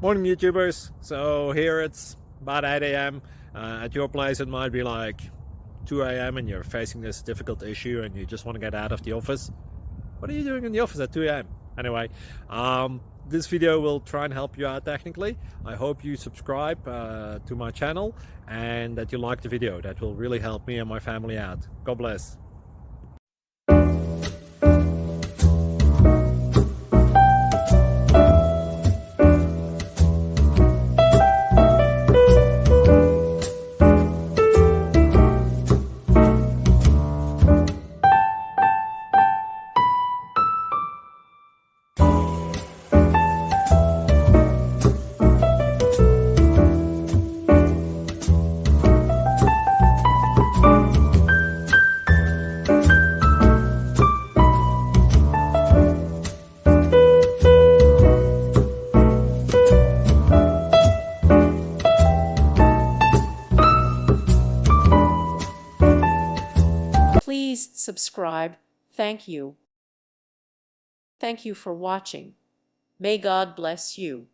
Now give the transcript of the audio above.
Morning YouTubers. So here it's about 8 a.m. At your place it might be like 2 a.m. and you're facing this difficult issue and you just want to get out of the office. What are you doing in the office at 2 a.m.? Anyway, this video will try and help you out technically. I hope you subscribe to my channel and that you like the video. That will really help me and my family out. God bless. Please subscribe. Thank you. Thank you for watching. May God bless you.